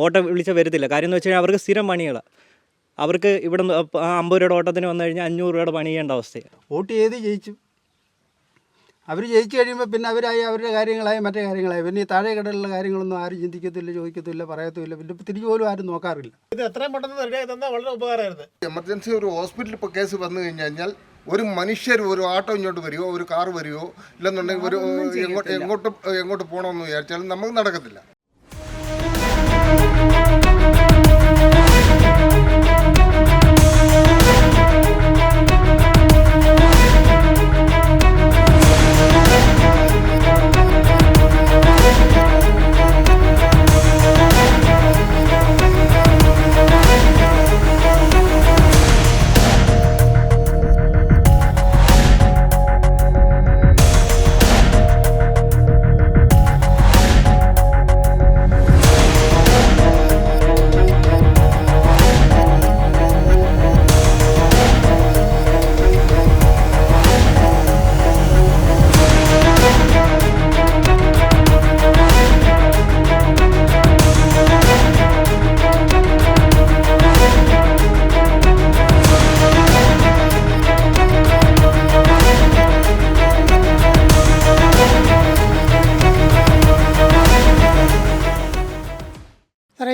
ഓട്ടം വിളിച്ചാൽ വരത്തില്ല. കാര്യം എന്ന് വെച്ച് കഴിഞ്ഞാൽ അവർക്ക് സ്ഥിരം പണികളാണ്. അവർക്ക് ഇവിടെ 50 രൂപയുടെ ഓട്ടത്തിന് വന്നു കഴിഞ്ഞാൽ 500 രൂപയുടെ പണി ചെയ്യേണ്ട അവസ്ഥയാണ്. വോട്ട് ചെയ്ത് ജയിച്ചു. അവർ ജയിച്ചു കഴിയുമ്പോൾ പിന്നെ അവരായി അവരുടെ കാര്യങ്ങളായി മറ്റേ കാര്യങ്ങളായി. പിന്നെ ഈ താഴെ കടലുള്ള കാര്യങ്ങളൊന്നും ആരും ചിന്തിക്കത്തില്ല, ചോദിക്കത്തില്ല, പറയത്തുമില്ല. പിന്നെ തിരിച്ചു പോലും ആരും നോക്കാറില്ല. ഇത് എത്രയും പെട്ടെന്ന് റെഡിയായി തന്നാൽ വളരെ ഉപകാരമായിരുന്നു. എമർജൻസി ഒരു ഹോസ്പിറ്റലിൽ ഇപ്പോൾ കേസ് വന്നു കഴിഞ്ഞാൽ ഒരു മനുഷ്യർ ഒരു ഓട്ടോ ഇങ്ങോട്ട് വരികയോ ഒരു കാർ വരികയോ ഇല്ലെന്നുണ്ടെങ്കിൽ ഒരു എങ്ങോട്ട് പോകണമെന്ന് വിചാരിച്ചാലും നമുക്ക് നടക്കത്തില്ല.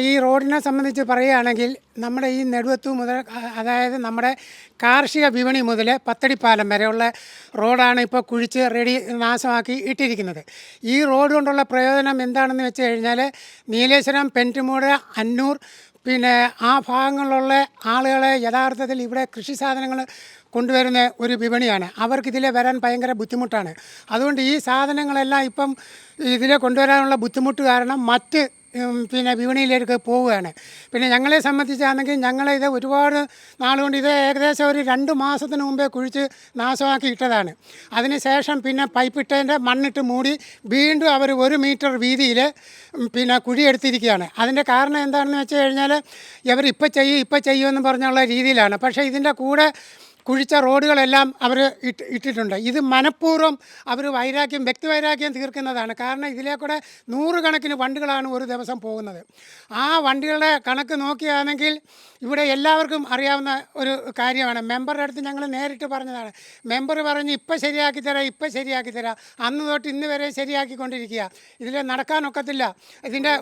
ഈ റോഡിനെ സംബന്ധിച്ച് പറയുകയാണെങ്കിൽ നമ്മുടെ ഈ നെടുവത്തു മുതൽ, അതായത് നമ്മുടെ കാർഷിക വിപണി മുതൽ പത്തടിപ്പാലം വരെയുള്ള റോഡാണ് ഇപ്പോൾ കുഴിച്ച് നാശമാക്കി ഇട്ടിരിക്കുന്നത്. ഈ റോഡ് കൊണ്ടുള്ള പ്രയോജനം എന്താണെന്ന് വെച്ച് കഴിഞ്ഞാൽ നീലേശ്വരം, പെൻറ്റുമൂട്, അന്നൂർ, പിന്നെ ആ ഭാഗങ്ങളിലുള്ള ആളുകളെ യഥാർത്ഥത്തിൽ ഇവിടെ കൃഷി സാധനങ്ങൾ കൊണ്ടുവരുന്ന ഒരു വിപണിയാണ്. അവർക്കിതിലെ വരാൻ ഭയങ്കര ബുദ്ധിമുട്ടാണ്. അതുകൊണ്ട് ഈ സാധനങ്ങളെല്ലാം ഇപ്പം ഇതിലെ കൊണ്ടുവരാനുള്ള ബുദ്ധിമുട്ട് കാരണം മറ്റ് വിപണിയിലേക്ക് പോവുകയാണ്. പിന്നെ ഞങ്ങളെ സംബന്ധിച്ചാണെങ്കിൽ ഞങ്ങളിത് ഒരുപാട് നാളുകൊണ്ട് ഇത് ഏകദേശം ഒരു 2 മാസത്തിന് മുമ്പേ കുഴിച്ച് നാശമാക്കി ഇട്ടതാണ്. അതിനുശേഷം പിന്നെ പൈപ്പിട്ടതിൻ്റെ മണ്ണിട്ട് മൂടി വീണ്ടും അവർ 1 മീറ്റർ വീതിയിൽ കുഴിയെടുത്തിരിക്കുകയാണ്. അതിൻ്റെ കാരണം എന്താണെന്ന് വെച്ച് കഴിഞ്ഞാൽ ഇവർ ഇപ്പം ചെയ്യുമെന്ന് പറഞ്ഞുള്ള രീതിയിലാണ്. പക്ഷേ ഇതിൻ്റെ കൂടെ കുഴിച്ച റോഡുകളെല്ലാം അവർ ഇട്ടിട്ടുണ്ട്. ഇത് മനഃപൂർവ്വം അവർ വ്യക്തിവൈരാഗ്യം തീർക്കുന്നതാണ്. കാരണം ഇതിലേക്കൂടെ 100 കണക്കിന് വണ്ടികളാണ് ഒരു ദിവസം പോകുന്നത്. ആ വണ്ടികളുടെ കണക്ക് നോക്കിയാണെങ്കിൽ ഇവിടെ എല്ലാവർക്കും അറിയാവുന്ന ഒരു കാര്യമാണ്. മെമ്പറുടെ അടുത്ത് ഞങ്ങൾ നേരിട്ട് പറഞ്ഞതാണ്. മെമ്പർ പറഞ്ഞ് ഇപ്പം ശരിയാക്കി തരാം. അന്ന് തൊട്ട് ഇന്ന് വരെ ശരിയാക്കിക്കൊണ്ടിരിക്കുക. ഇതിൽ നടക്കാനൊക്കത്തില്ല. ഇതിൻ്റെ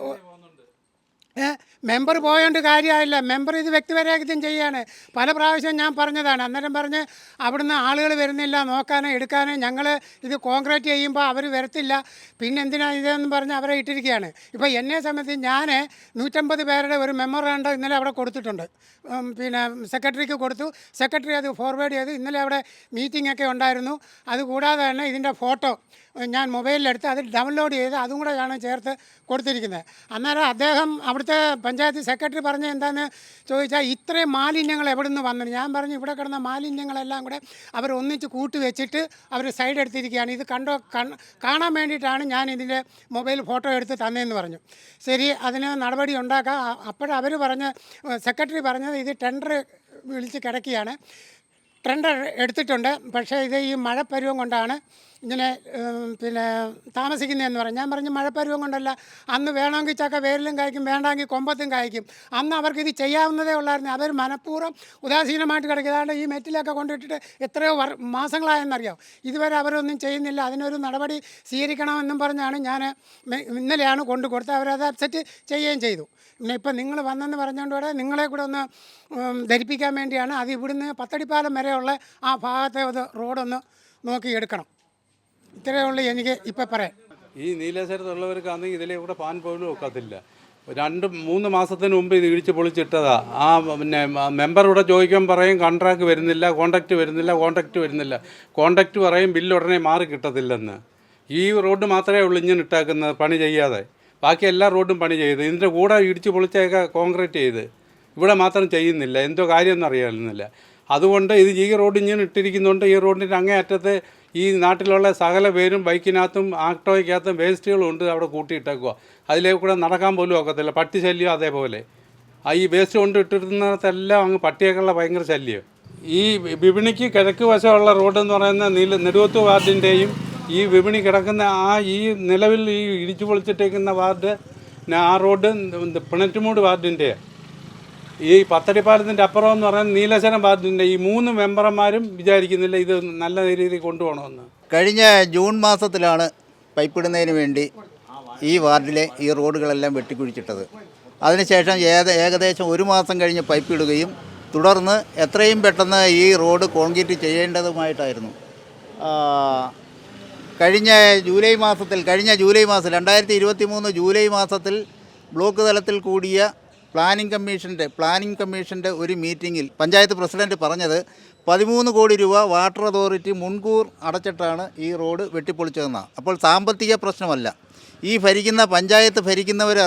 മെമ്പർ പോയോണ്ട് കാര്യമായില്ല. മെമ്പർ ഇത് വ്യക്തിപരാഗത്യം ചെയ്യുകയാണ്. പല പ്രാവശ്യം ഞാൻ പറഞ്ഞതാണ്. അന്നേരം പറഞ്ഞ് അവിടുന്ന് ആളുകൾ വരുന്നില്ല നോക്കാനോ എടുക്കാനോ. ഞങ്ങൾ ഇത് കോൺക്രീറ്റ് ചെയ്യുമ്പോൾ അവർ വരത്തില്ല, പിന്നെ എന്തിനാണ് ഇതെന്ന് പറഞ്ഞ് അവരെ ഇട്ടിരിക്കുകയാണ്. ഇപ്പോൾ എന്നെ സംബന്ധിച്ച് ഞാൻ 150 പേരുടെ ഒരു മെമ്മോറാണ്ടം ഇന്നലെ അവിടെ കൊടുത്തിട്ടുണ്ട്. സെക്രട്ടറിക്ക് കൊടുത്തു. സെക്രട്ടറി അത് ഫോർവേഡ് ചെയ്ത് ഇന്നലെ അവിടെ മീറ്റിംഗ് ഉണ്ടായിരുന്നു. അതുകൂടാതെ തന്നെ ഇതിൻ്റെ ഫോട്ടോ ഞാൻ മൊബൈലിലെടുത്ത് അത് ഡൗൺലോഡ് ചെയ്ത് അതും കൂടെ ആണ് ചേർത്ത് കൊടുത്തിരിക്കുന്നത്. അന്നേരം അദ്ദേഹം അവിടുത്തെ പഞ്ചായത്ത് സെക്രട്ടറി പറഞ്ഞ എന്താണെന്ന് ചോദിച്ചാൽ ഇത്രയും മാലിന്യങ്ങൾ എവിടെ നിന്ന് വന്നത്. ഞാൻ പറഞ്ഞു ഇവിടെ കിടന്ന മാലിന്യങ്ങളെല്ലാം കൂടെ അവർ ഒന്നിച്ച് കൂട്ടി വെച്ചിട്ട് അവർ സൈഡ് എടുത്തിരിക്കുകയാണ്. ഇത് കാണാൻ വേണ്ടിയിട്ടാണ് ഞാൻ ഇതിൻ്റെ മൊബൈൽ ഫോട്ടോ എടുത്ത് തന്നതെന്ന് പറഞ്ഞു. ശരി, അതിന് നടപടി ഉണ്ടാക്കാം. അപ്പോഴവർ സെക്രട്ടറി പറഞ്ഞത് ഇത് ടെൻഡർ വിളിച്ച് കിടക്കുകയാണ്. ടെൻഡർ എടുത്തിട്ടുണ്ട്. പക്ഷേ ഇത് ഈ മഴപ്പരുവം കൊണ്ടാണ് ഇങ്ങനെ താമസിക്കുന്നതെന്ന് പറഞ്ഞു. ഞാൻ പറഞ്ഞു മഴപ്പരുവം കൊണ്ടല്ല, അന്ന് വേണമെങ്കിൽ ചക്ക വേരിലും കായ്ക്കും, വേണ്ടെങ്കിൽ കൊമ്പത്തും കായ്ക്കും. അന്ന് അവർക്കിത് ചെയ്യാവുന്നതേ ഉള്ളായിരുന്നു. അവർ മനഃപൂർവ്വം ഉദാസീനമായിട്ട് കിടക്കുക. ഈ മെറ്റിലൊക്കെ കൊണ്ടിട്ടിട്ട് എത്രയോ മാസങ്ങളായെന്നറിയാം. ഇതുവരെ അവരൊന്നും ചെയ്യുന്നില്ല. അതിനൊരു നടപടി സ്വീകരിക്കണമെന്നും പറഞ്ഞാണ് ഞാൻ ഇന്നലെയാണ് കൊണ്ടു കൊടുത്തത്. അവരത് അപ്സെറ്റ് ചെയ്യുകയും ചെയ്തു. പിന്നെ ഇപ്പം നിങ്ങൾ വന്നെന്ന് പറഞ്ഞുകൊണ്ട് നിങ്ങളെ കൂടെ ഒന്ന് ധരിപ്പിക്കാൻ വേണ്ടിയാണ്. അത് ഇവിടുന്ന് പത്തടിപ്പാലം വരെയുള്ള ആ ഭാഗത്തെ റോഡൊന്ന് നോക്കിയെടുക്കണം. ഇത്രയേ ഉള്ളൂ എനിക്ക് ഇപ്പം പറയാം. ഈ നീലേശ്വരത്തുള്ളവർക്കാണെങ്കിൽ ഇതിലെ കൂടെ പാൻ പോലും ഒക്കത്തില്ല. 2-3 മാസത്തിന് മുമ്പ് ഇത് ഇടിച്ച് പൊളിച്ചിട്ടതാ. ആ മെമ്പർ ഇവിടെ ചോദിക്കാൻ പറയും കോൺട്രാക്ട് വരുന്നില്ല, കോൺട്രാക്ട് പറയും ബില്ല് ഉടനെ മാറി കിട്ടത്തില്ലെന്ന്. ഈ റോഡ് മാത്രമേ ഉള്ളൂ ഇങ്ങനെ ഇട്ടാക്കുന്നത് പണി ചെയ്യാതെ. ബാക്കി എല്ലാ റോഡും പണി ചെയ്ത് ഇതിൻ്റെ കൂടെ ഇടിച്ച് പൊളിച്ചൊക്കെ കോൺക്രീറ്റ് ചെയ്ത് ഇവിടെ മാത്രം ചെയ്യുന്നില്ല. എന്തോ കാര്യമൊന്നും അറിയാവുന്നില്ല. അതുകൊണ്ട് ഈ റോഡ് ഇങ്ങനെ ഇട്ടിരിക്കുന്നുണ്ട്. ഈ റോഡിൻ്റെ അങ്ങേ അറ്റത്ത് ഈ നാട്ടിലുള്ള സകല പേരും ബൈക്കിനകത്തും ആക്ടോയ്ക്കകത്തും വേസ്റ്റുകളും ഉണ്ട് അവിടെ കൂട്ടിയിട്ടേക്കുക. അതിലേക്ക് കൂടെ നടക്കാൻ പോലും ഒക്കത്തില്ല. പട്ടി ശല്യം അതേപോലെ. ഈ വേസ്റ്റ് കൊണ്ട് ഇട്ടിരുന്നിടത്തെല്ലാം അങ്ങ് പട്ടിയൊക്കെയുള്ള ഭയങ്കര ശല്യം. ഈ വിപണിക്ക് കിഴക്ക് വശമുള്ള റോഡെന്ന് പറയുന്ന നെടുവത്തു വാർഡിൻ്റെയും ഈ വിപണി കിടക്കുന്ന ഈ നിലവിൽ ഈ ഇടിച്ചു പൊളിച്ചിട്ടേക്കുന്ന വാർഡ് ആ റോഡ് പിണറ്റുമൂട് വാർഡിൻ്റെ ഈ പത്തടിപ്പാലത്തിൻ്റെ അപ്പുറം എന്ന് പറയുന്നത് നീലശനം വാർഡിൻ്റെ ഈ 3 മെമ്പർമാരും വിചാരിക്കുന്നില്ല ഇത് നല്ല രീതിയിൽ കൊണ്ടുപോകണമെന്ന്. കഴിഞ്ഞ ജൂൺ മാസത്തിലാണ് പൈപ്പിടുന്നതിന് വേണ്ടി ഈ വാർഡിലെ ഈ റോഡുകളെല്ലാം വെട്ടിക്കുഴിച്ചിട്ടത്. അതിനുശേഷം ഏകദേശം 1 മാസം കഴിഞ്ഞ് പൈപ്പിടുകയും തുടർന്ന് എത്രയും പെട്ടെന്ന് ഈ റോഡ് കോൺക്രീറ്റ് ചെയ്യേണ്ടതുമായിട്ടായിരുന്നു. കഴിഞ്ഞ ജൂലൈ മാസം 2023 ജൂലൈ മാസത്തിൽ ബ്ലോക്ക് തലത്തിൽ കൂടിയ പ്ലാനിംഗ് കമ്മീഷൻ്റെ ഒരു മീറ്റിങ്ങിൽ പഞ്ചായത്ത് പ്രസിഡൻറ്റ് പറഞ്ഞത് 13 കോടി രൂപ വാട്ടർ അതോറിറ്റി മുൻകൂർ അടച്ചിട്ടാണ് ഈ റോഡ് വെട്ടിപ്പൊളിച്ചതെന്നാണ്. അപ്പോൾ സാമ്പത്തിക പ്രശ്നമല്ല. ഈ പഞ്ചായത്ത് ഭരിക്കുന്നവർ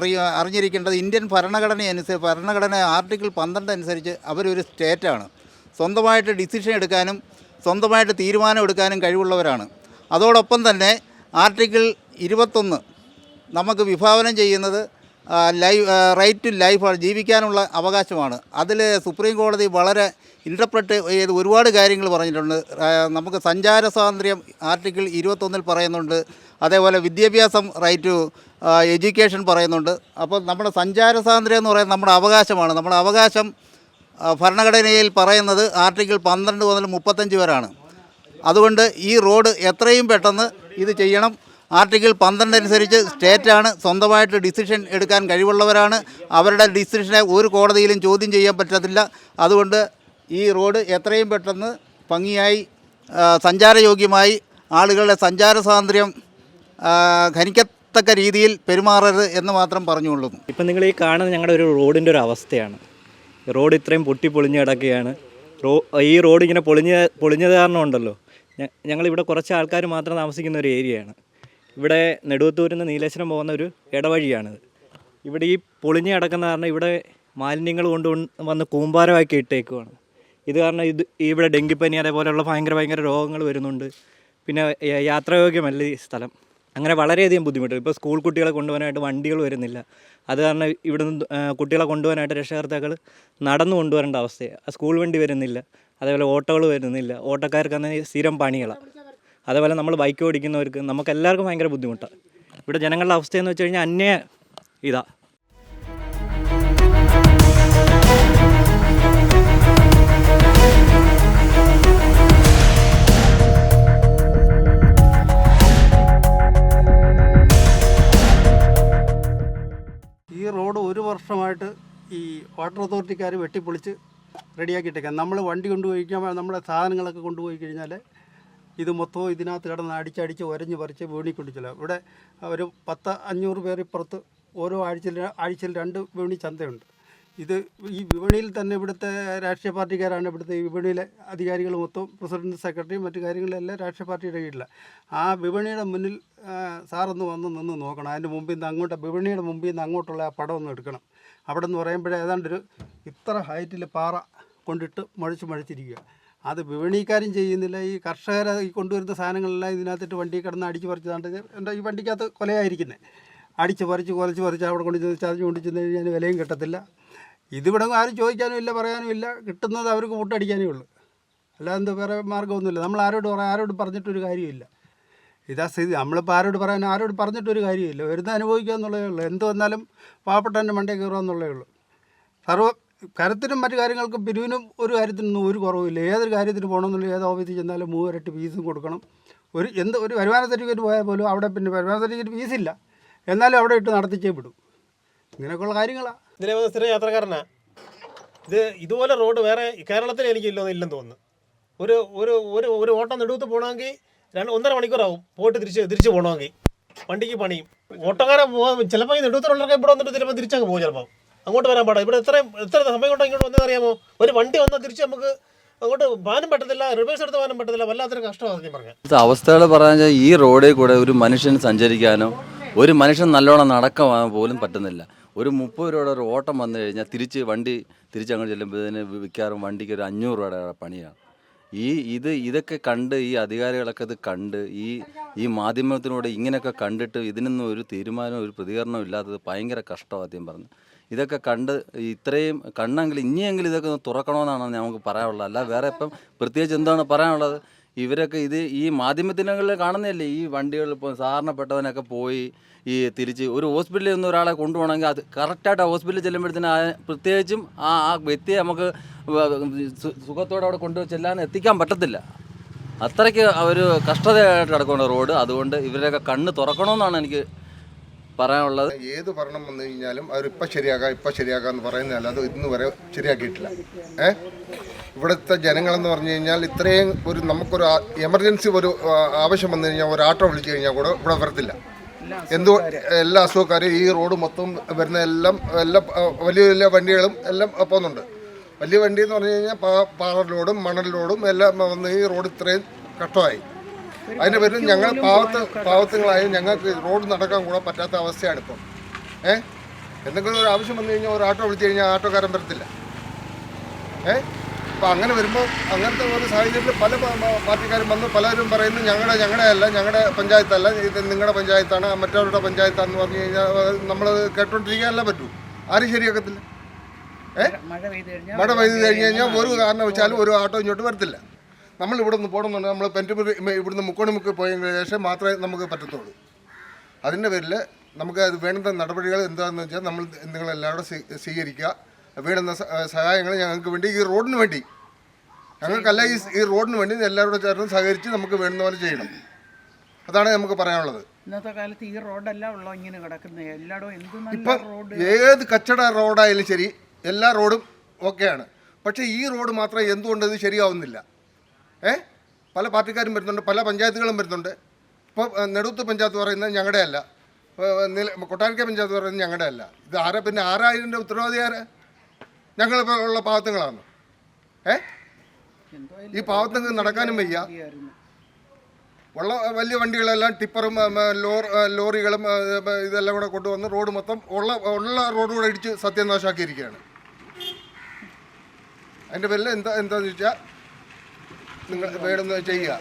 അറിഞ്ഞിരിക്കേണ്ടത് ഇന്ത്യൻ ഭരണഘടന ആർട്ടിക്കിൾ 12 അനുസരിച്ച് അവരൊരു സ്റ്റേറ്റാണ്. സ്വന്തമായിട്ട് ഡിസിഷൻ എടുക്കാനും സ്വന്തമായിട്ട് തീരുമാനം എടുക്കാനും കഴിവുള്ളവരാണ്. അതോടൊപ്പം തന്നെ ആർട്ടിക്കിൾ 21 നമുക്ക് വിഭാവനം ചെയ്യുന്നത് റൈറ്റ് ടു ലൈഫാണ്, ജീവിക്കാനുള്ള അവകാശമാണ്. അതിൽ സുപ്രീം കോടതി വളരെ ഇൻ്റർപ്രറ്റ് ചെയ്ത് ഒരുപാട് കാര്യങ്ങൾ പറഞ്ഞിട്ടുണ്ട്. നമുക്ക് സഞ്ചാര സ്വാതന്ത്ര്യം ആർട്ടിക്കിൾ 21 പറയുന്നുണ്ട്. അതേപോലെ വിദ്യാഭ്യാസം റൈറ്റ് ടു എഡ്യൂക്കേഷൻ പറയുന്നുണ്ട്. അപ്പോൾ നമ്മുടെ സഞ്ചാര സ്വാതന്ത്ര്യം എന്ന് പറയുന്നത് നമ്മുടെ അവകാശമാണ്. നമ്മുടെ അവകാശം ഭരണഘടനയിൽ പറയുന്നത് ആർട്ടിക്കിൾ 12 മുതൽ 35 വരെയാണ്. അതുകൊണ്ട് ഈ റോഡ് എത്രയും പെട്ടെന്ന് ഇത് ചെയ്യണം. ആർട്ടിക്കിൾ 12 അനുസരിച്ച് സ്റ്റേറ്റാണ്, സ്വന്തമായിട്ട് ഡിസിഷൻ എടുക്കാൻ കഴിവുള്ളവരാണ്. അവരുടെ ഡിസിഷനെ ഒരു കോടതിയിലും ചോദ്യം ചെയ്യാൻ പറ്റത്തില്ല. അതുകൊണ്ട് ഈ റോഡ് എത്രയും പെട്ടെന്ന് ഭംഗിയായി സഞ്ചാരയോഗ്യമായി ആളുകളുടെ സഞ്ചാര സ്വാതന്ത്ര്യം ഖനിക്കത്തക്ക രീതിയിൽ പെരുമാറരുത് എന്ന് മാത്രം പറഞ്ഞുകൊള്ളുന്നു. ഇപ്പം നിങ്ങൾ ഈ കാണുന്നത് ഞങ്ങളുടെ ഒരു റോഡിൻ്റെ ഒരു അവസ്ഥയാണ്. റോഡ് ഇത്രയും പൊളിഞ്ഞ് കിടക്കുകയാണ്. ഈ റോഡ് ഇങ്ങനെ പൊളിഞ്ഞത് കാരണം ഉണ്ടല്ലോ, ഞങ്ങളിവിടെ കുറച്ച് ആൾക്കാർ മാത്രം താമസിക്കുന്ന ഒരു ഏരിയയാണ്. ഇവിടെ നെടുവത്തൂരിൽ നിന്ന് നീലേശ്വരം പോകുന്ന ഒരു ഇടവഴിയാണിത്. ഇവിടെ ഈ പൊളിഞ്ഞ് കിടക്കുന്ന കാരണം ഇവിടെ മാലിന്യങ്ങൾ വന്ന് കൂമ്പാരമാക്കി ഇട്ടേക്കുവാണ്. ഇത് കാരണം ഇവിടെ ഡെങ്കിപ്പനി അതേപോലെയുള്ള ഭയങ്കര രോഗങ്ങൾ വരുന്നുണ്ട്. പിന്നെ യാത്രായോഗ്യമല്ല ഈ സ്ഥലം. അങ്ങനെ വളരെയധികം ബുദ്ധിമുട്ട്. ഇപ്പോൾ സ്കൂൾ കുട്ടികളെ കൊണ്ടുപോകാനായിട്ട് വണ്ടികൾ വരുന്നില്ല. അത് കാരണം ഇവിടുന്ന് കുട്ടികളെ കൊണ്ടുപോകാനായിട്ട് രക്ഷകർത്താക്കൾ നടന്നു കൊണ്ടുവരേണ്ട അവസ്ഥയാണ്. സ്കൂൾ വണ്ടി വരുന്നില്ല, അതേപോലെ ഓട്ടോകൾ വരുന്നില്ല. ഓട്ടോക്കാർക്ക് അന്ന് സ്ഥിരം പണികളാണ്. അതേപോലെ നമ്മൾ ബൈക്ക് ഓടിക്കുന്നവർക്ക് നമുക്ക് എല്ലാവർക്കും ഭയങ്കര ബുദ്ധിമുട്ടാണ്. ഇവിടെ ജനങ്ങളുടെ അവസ്ഥയെന്ന് വെച്ച് കഴിഞ്ഞാൽ ഇതാ. ഈ റോഡ് 1 വർഷമായിട്ട് ഈ വാട്ടർ അതോറിറ്റിക്കാർ വെട്ടിപ്പൊളിച്ച് റെഡിയാക്കിയിട്ടേക്കാം. നമ്മൾ വണ്ടി കൊണ്ടുപോയി നമ്മുടെ സാധനങ്ങളൊക്കെ കൊണ്ടുപോയി കഴിഞ്ഞാൽ ഇത് മൊത്തവും ഇതിനകത്ത് കിടന്ന് അടിച്ചടിച്ച് ഒരഞ്ഞ് പറിച്ച് വീണിക്കൊണ്ടിച്ചില്ല. ഇവിടെ ഒരു 10-500 പേർ ഇപ്പുറത്ത് ഓരോ ആഴ്ചയിൽ 2 വിപണി ചന്തയുണ്ട്. ഇത് ഈ വിപണിയിൽ തന്നെ ഇവിടുത്തെ രാഷ്ട്രീയ പാർട്ടിക്കാരാണ്. ഇവിടുത്തെ ഈ വിപണിയിലെ അധികാരികൾ മൊത്തം പ്രസിഡന്റ്, സെക്രട്ടറി, മറ്റു കാര്യങ്ങളെല്ലാം രാഷ്ട്രീയ പാർട്ടിയുടെ കീഴിലാണ്. ആ വിപണിയുടെ മുന്നിൽ സാറൊന്ന് നിന്ന് നോക്കണം. അതിൻ്റെ മുമ്പിൽ നിന്ന് വിപണിയുടെ മുമ്പിൽ നിന്ന് അങ്ങോട്ടുള്ള ആ പടം ഒന്ന് എടുക്കണം. അവിടെ നിന്ന് പറയുമ്പോഴേ ഏതാണ്ടൊരു ഇത്ര ഹൈറ്റിൽ പാറ കൊണ്ടിട്ട് മഴിച്ചിരിക്കുക. അത് വിപണിക്കാരും ചെയ്യുന്നില്ല. ഈ കർഷകർ ഈ കൊണ്ടുവരുന്ന സാധനങ്ങളെല്ലാം ഇതിനകത്തിട്ട് വണ്ടി കിടന്ന് അടിച്ച് പറിച്ചതാണ്ട് എൻ്റെ ഈ വണ്ടിക്കകത്ത് കൊലയായിരിക്കുന്നത്. അടിച്ച് പറിച്ച് അവിടെ കൊണ്ട് ചതഞ്ഞ് കൊണ്ട് ചെന്ന് കഴിഞ്ഞാൽ വിലയും കിട്ടത്തില്ല. ഇതിവിടെ ആരും ചോദിക്കാനും ഇല്ല, പറയാനും ഇല്ല. കിട്ടുന്നത് അവർക്ക് മുട്ടടിക്കാനേ ഉള്ളൂ. അല്ലാതെ വേറെ മാർഗ്ഗമൊന്നുമില്ല. നമ്മൾ ആരോട് പറഞ്ഞിട്ടൊരു കാര്യമില്ല. ഇതാ സ്ഥിതി. നമ്മളിപ്പോൾ ആരോട് പറഞ്ഞിട്ടൊരു കാര്യമില്ല. വരുന്ന അനുഭവിക്കുക എന്നുള്ളതേ ഉള്ളൂ. എന്ത് വന്നാലും പാവപ്പെട്ടവൻ്റെ മണ്ടയിൽ കയറുക എന്നുള്ളതേ ഉള്ളൂ. കരത്തിനും മറ്റു കാര്യങ്ങൾക്കും പിരിവിനും ഒരു കാര്യത്തിനൊന്നും ഒരു കുറവില്ല. ഏതൊരു കാര്യത്തിന് പോകണമെന്നുള്ള ഏത് ഓഫീസിൽ ചെന്നാലും 3 ഇരട്ടി ഫീസും കൊടുക്കണം. ഒരു വരുമാന സർട്ടിഫിക്കറ്റ് പോയാൽ പോലും അവിടെ പിന്നെ വരുമാന സർട്ടിഫിക്കറ്റ് ഫീസില്ല, എന്നാലും അവിടെ ഇട്ട് നടത്തിച്ചേ വിടും. ഇങ്ങനെയൊക്കെയുള്ള കാര്യങ്ങളാണ്. ഇതിലെ സ്ഥിരം യാത്രക്കാരനാണ്. ഇതുപോലെ റോഡ് വേറെ കേരളത്തിൽ എനിക്കില്ലെന്ന് തോന്നുന്നു. ഒരു ഓട്ടം നെടുവത്ത് പോകണമെങ്കിൽ 1.5 മണിക്കൂറാവും പോയിട്ട് തിരിച്ച് പോകണമെങ്കിൽ. വണ്ടിക്ക് പണിയും. ഓട്ടോക്കാരൻ പോകാൻ ചിലപ്പോൾ ഈ നെടുവത്തിലുള്ളവർക്ക് ഇവിടെ വന്നിട്ട് ചിലപ്പോൾ തിരിച്ചങ്ങ് പോകും. ചിലപ്പോൾ അങ്ങോട്ട് വരാൻ പാടാം. ഇവിടെ എത്ര സമയം കൊണ്ടോ ഇങ്ങോട്ട് വന്നതെന്ന് അറിയാമോ? ഒരു വണ്ടി വന്നാൽ തിരിച്ച് നമുക്ക് അങ്ങോട്ട് പോകാനും പറ്റത്തില്ല, റിവേഴ്സ് എടുത്ത് പോകാനും പറ്റത്തില്ല. വല്ലാത്തൊരു കഷ്ടമാണ് പറഞ്ഞാൽ. അവസ്ഥകൾ പറഞ്ഞാൽ ഈ റോഡിൽ കൂടെ ഒരു മനുഷ്യന് സഞ്ചരിക്കാനോ ഒരു മനുഷ്യൻ നല്ലോണം നടക്കാൻ പോലും പറ്റുന്നില്ല. ഒരു 30 രൂപയുടെ ഒരു ഓട്ടം വന്നു കഴിഞ്ഞാൽ വണ്ടി തിരിച്ചങ്ങോട്ട് ചെല്ലുമ്പോഴത്തേന് വിൽക്കാറും വണ്ടിക്ക് ഒരു 500 രൂപയുടെ പണിയാണ്. ഇതൊക്കെ കണ്ട് ഈ അധികാരികളൊക്കെ ഇത് കണ്ട് ഈ മാധ്യമത്തിലൂടെ ഇങ്ങനെയൊക്കെ കണ്ടിട്ട് ഇതിനൊന്നും ഒരു തീരുമാനവും ഒരു പ്രതികരണവും ഇല്ലാത്തത് ഭയങ്കര കഷ്ടമാണ്. ആദ്യം പറഞ്ഞു ഇതൊക്കെ കണ്ട് ഇത്രയും കണ്ണെങ്കിലും ഇനിയെങ്കിലും ഇതൊക്കെ ഒന്ന് തുറക്കണമെന്നാണ് നമുക്ക് പറയാനുള്ളത്. അല്ല വേറെ ഇപ്പം പ്രത്യേകിച്ച് എന്താണ് പറയാനുള്ളത്? ഇവരൊക്കെ ഇത് ഈ മാധ്യമത്തിനങ്ങളിൽ കാണുന്നില്ലേ, ഈ വണ്ടികൾ ഇപ്പോൾ സാധാരണപ്പെട്ടവനൊക്കെ പോയി ഈ തിരിച്ച് ഒരു ഹോസ്പിറ്റലിൽ നിന്ന് ഒരാളെ കൊണ്ടുപോകണമെങ്കിൽ അത് കറക്റ്റായിട്ട് ആ ഹോസ്പിറ്റലിൽ ചെല്ലുമ്പോഴത്തേന് പ്രത്യേകിച്ചും ആ വ്യക്തിയെ നമുക്ക് സുഖത്തോടെ അവിടെ ചെല്ലാൻ എത്തിക്കാൻ പറ്റത്തില്ല. അത്രയ്ക്ക് ഒരു കഷ്ടതയായിട്ട് കിടക്കുന്ന റോഡ്. അതുകൊണ്ട് ഇവരൊക്കെ കണ്ണ് തുറക്കണമെന്നാണ് എനിക്ക് പറയാനുള്ളത്. ഏത് ഭരണം വന്നു കഴിഞ്ഞാലും അവരിപ്പോൾ ശരിയാക്കാം എന്ന് പറയുന്നതല്ല, അത് ഇന്ന് വരെ ശരിയാക്കിയിട്ടില്ല. ഇവിടുത്തെ ജനങ്ങളെന്ന് പറഞ്ഞു കഴിഞ്ഞാൽ ഇത്രയും നമുക്കൊരു എമർജൻസി ഒരു ആവശ്യം വന്നു കഴിഞ്ഞാൽ ഒരു ആട്ടോ വിളിച്ചു കഴിഞ്ഞാൽ കൂടെ ഇവിടെ വരത്തില്ല. എല്ലാ അസുഖക്കാരും ഈ റോഡ് മൊത്തം വരുന്ന എല്ലാം വലിയ വലിയ വണ്ടികളും എല്ലാം പോകുന്നുണ്ട്. വലിയ വണ്ടി എന്ന് പറഞ്ഞു കഴിഞ്ഞാൽ പാറ ലോഡും മണൽ ലോഡും എല്ലാം വന്ന് ഈ റോഡ് ഇത്രയും കഷ്ടമായി. അതിൻ്റെ പേരിൽ ഞങ്ങൾ പാവത്തുങ്ങളായ ഞങ്ങൾക്ക് റോഡ് നടക്കാൻ കൂടെ പറ്റാത്ത അവസ്ഥയാണ് ഇപ്പം. എന്തെങ്കിലും ഒരു ആവശ്യം വന്നു കഴിഞ്ഞാൽ ഒരു ആട്ടോ വിളിച്ചു കഴിഞ്ഞാൽ ആട്ടോക്കാരൻ വരത്തില്ല. അപ്പോൾ അങ്ങനെ വരുമ്പോൾ അങ്ങനത്തെ ഒരു സാഹചര്യത്തിൽ പല പാർട്ടിക്കാരും വന്ന് പലരും പറയുന്നു ഞങ്ങളുടെ പഞ്ചായത്തല്ല, ഇത് നിങ്ങളുടെ പഞ്ചായത്താണ്, മറ്റവരുടെ പഞ്ചായത്താണെന്ന് പറഞ്ഞു കഴിഞ്ഞാൽ നമ്മൾ കേട്ടോണ്ടിരിക്കാനല്ല പറ്റൂ. ആരും ശരിയാക്കത്തില്ല. മഴ പെയ്ത് കഴിഞ്ഞ് കഴിഞ്ഞാൽ ഒരു കാരണവശാലും ഒരു ആട്ടോ ഇങ്ങോട്ട് വരത്തില്ല. നമ്മൾ ഇവിടെ നിന്ന് പോകണമെന്നുണ്ട്, നമ്മൾ പെൻറ്റുമുറി ഇവിടുന്ന് മുക്കോണിമുക്ക് പോയതിന് ശേഷം മാത്രമേ നമുക്ക് പറ്റത്തുള്ളൂ. അതിൻ്റെ പേരിൽ നമുക്ക് അത് വേണ്ടുന്ന നടപടികൾ എന്താണെന്ന് വെച്ചാൽ നമ്മൾ നിങ്ങളെല്ലാവരും സ്വീകരിക്കുക. വേണ്ടുന്ന സഹായങ്ങൾ ഞങ്ങൾക്ക് വേണ്ടി ഈ റോഡിന് വേണ്ടി ഞങ്ങൾക്കല്ല ഈ റോഡിന് വേണ്ടി എല്ലാവരോടും ചേർന്ന് സഹകരിച്ച് നമുക്ക് വേണ്ടുന്ന പോലെ ചെയ്യണം. അതാണ് നമുക്ക് പറയാനുള്ളത്. ഇന്നത്തെ കാലത്ത് ഈ റോഡല്ല ഉള്ളോ ഇങ്ങനെ കിടക്കുന്നത്, എല്ലായിടവും ഇപ്പം ഏത് കച്ചട റോഡായാലും ശരി എല്ലാ റോഡും ഓക്കെയാണ്. പക്ഷേ ഈ റോഡ് മാത്രം എന്തുകൊണ്ട് ഇത് ശരിയാവുന്നില്ല? പല പാർട്ടിക്കാരും വരുന്നുണ്ട്, പല പഞ്ചായത്തുകളും വരുന്നുണ്ട്. ഇപ്പോൾ നെടുത്ത് പഞ്ചായത്ത് പറയുന്നത് ഞങ്ങളുടെ അല്ല, കൊട്ടാരക്ക പഞ്ചായത്ത് പറയുന്നത് ഞങ്ങളുടെ അല്ല. ഇത് പിന്നെ ആരായിരം ഉത്തരവാദി ആരാ? ഞങ്ങളിപ്പോൾ ഉള്ള പാവത്തുങ്ങളാണ്. ഈ പാവത്തുങ്ങൾക്ക് നടക്കാനും വയ്യ. ഉള്ള വലിയ വണ്ടികളെല്ലാം ടിപ്പറും ലോറികളും ഇതെല്ലാം കൂടെ കൊണ്ടുവന്ന് റോഡ് മൊത്തം ഉള്ള റോഡ് കൂടെ ഇടിച്ച് സത്യനാശാക്കിയിരിക്കുകയാണ്. അതിൻ്റെ പേരിൽ എന്താണെന്ന് വെച്ചാൽ നിങ്ങൾ വേണമെന്ന് ചെയ്യുക.